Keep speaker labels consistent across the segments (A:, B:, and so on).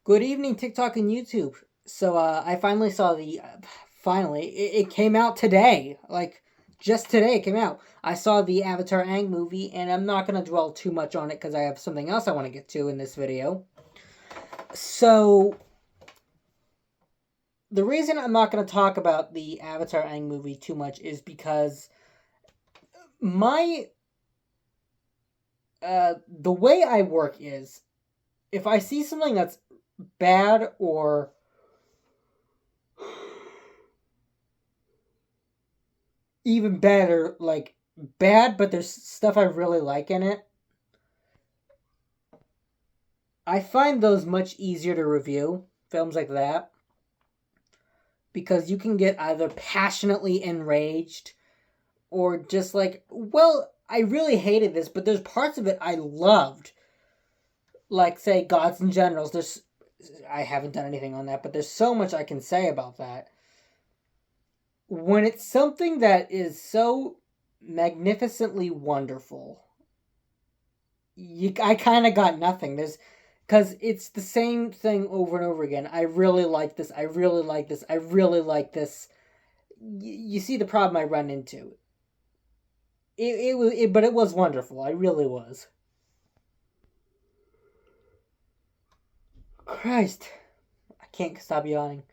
A: Good evening, TikTok and YouTube. So I finally saw finally it came out today. Like just today it came out. I saw the Avatar Aang movie, and I'm not gonna dwell too much on it because I have something else I want to get to in this video. So the reason I'm not gonna talk about the Avatar Aang movie too much is because my the way I work is if I see something that's bad or even better, like bad, but there's stuff I really like in it. I find those much easier to review, films like that, because you can get either passionately enraged or just like, well, I really hated this, but there's parts of it I loved. Like, say, Gods and Generals. I haven't done anything on that, but there's so much I can say about that. When it's something that is so magnificently wonderful, I kind of got nothing. Because it's the same thing over and over again. I really like this. I really like this. I really like this. You see the problem I run into. But it was wonderful. I really was. Christ, I can't stop yawning.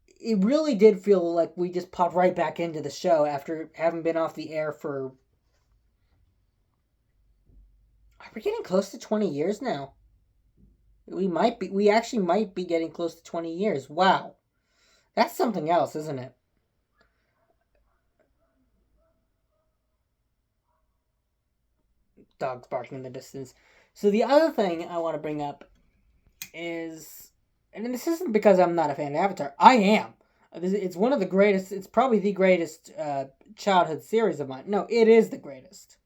A: It really did feel like we just popped right back into the show after having been off the air for. We're getting close to 20 years now. We actually might be getting close to 20 years. Wow. That's something else, isn't it? Dogs barking in the distance. So the other thing I want to bring up is, and this isn't because I'm not a fan of Avatar. I am. It's one of the greatest. It's probably the greatest childhood series of mine. No, it is the greatest.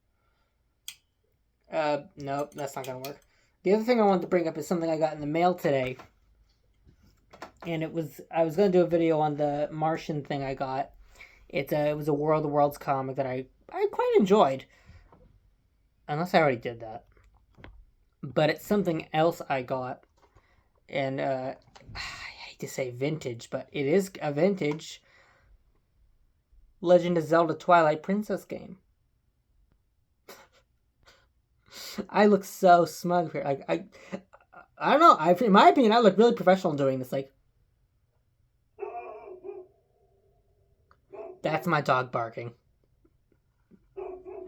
A: Nope, that's not gonna work. The other thing I wanted to bring up is something I got in the mail today, and I was gonna do a video on the Martian thing I got. It was a World of Worlds comic that I quite enjoyed. Unless I already did that. But it's something else I got. And I hate to say vintage, but it is a vintage Legend of Zelda Twilight Princess game. I look so smug here. I don't know. In my opinion, I look really professional doing this. Like, that's my dog barking.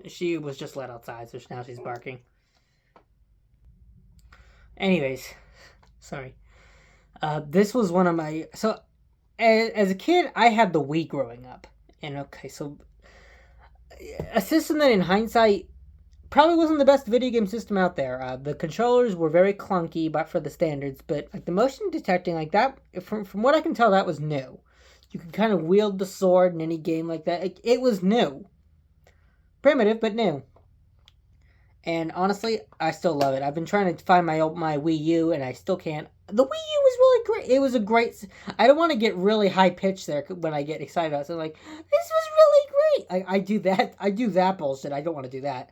A: She was just let outside, so now she's barking. Anyways, sorry. This was one of my as a kid, I had the Wii growing up, and okay, so a system that in hindsight probably wasn't the best video game system out there. The controllers were very clunky, but for the standards. But like the motion detecting, like that, from what I can tell, that was new. You could kind of wield the sword in any game like that. It was new, primitive but new. And honestly, I still love it. I've been trying to find my Wii U, and I still can't. The Wii U was really great. It was a great. I don't want to get really high pitched there when I get excited about it. So like, this was really great. I do that. I do that bullshit. I don't want to do that.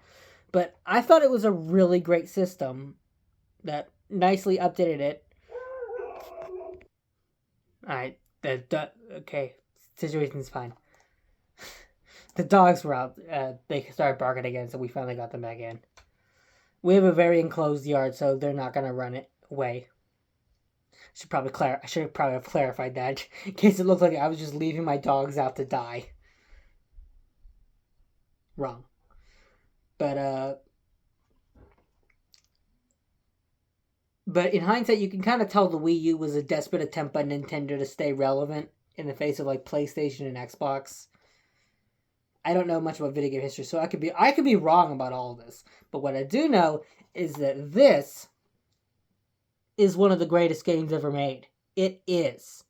A: But I thought it was a really great system that nicely updated it. All right. Okay. Situation's fine. The dogs were out. They started barking again, so we finally got them back in. We have a very enclosed yard, so they're not gonna run it away. I should probably have clarified that in case it looked like I was just leaving my dogs out to die. Wrong. But but in hindsight, you can kind of tell the Wii U was a desperate attempt by Nintendo to stay relevant in the face of like PlayStation and Xbox. I don't know much about video game history, so I could be wrong about all of this. But what I do know is that this is one of the greatest games ever made. It is.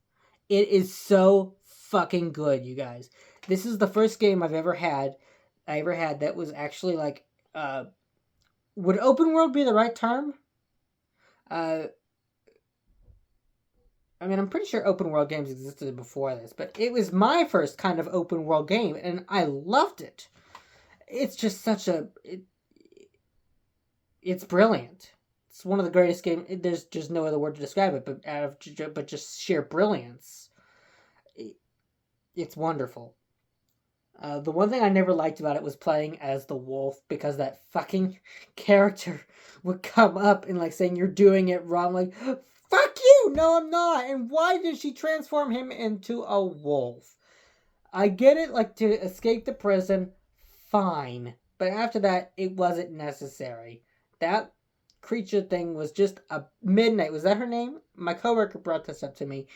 A: It is so fucking good, you guys. This is the first game I ever had that was actually like would open world be the right term? Uh I mean, I'm pretty sure open world games existed before this, but it was my first kind of open world game, and I loved it. It's just such a It's brilliant. It's one of the greatest games. There's just no other word to describe it, but just sheer brilliance. It's wonderful. The one thing I never liked about it was playing as the wolf, because that fucking character would come up and like saying you're doing it wrong. Like, fuck you! No, I'm not. And why did she transform him into a wolf? I get it, like to escape the prison, fine. But after that, it wasn't necessary. That creature thing was just a Midnight. Was that her name? My coworker brought this up to me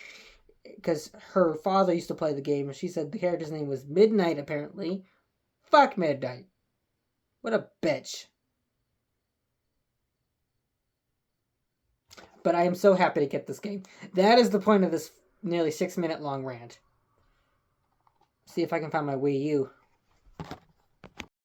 A: because her father used to play the game, and she said the character's name was Midnight, apparently. Fuck Midnight. What a bitch. But I am so happy to get this game. That is the point of this nearly 6-minute long rant. See if I can find my Wii U.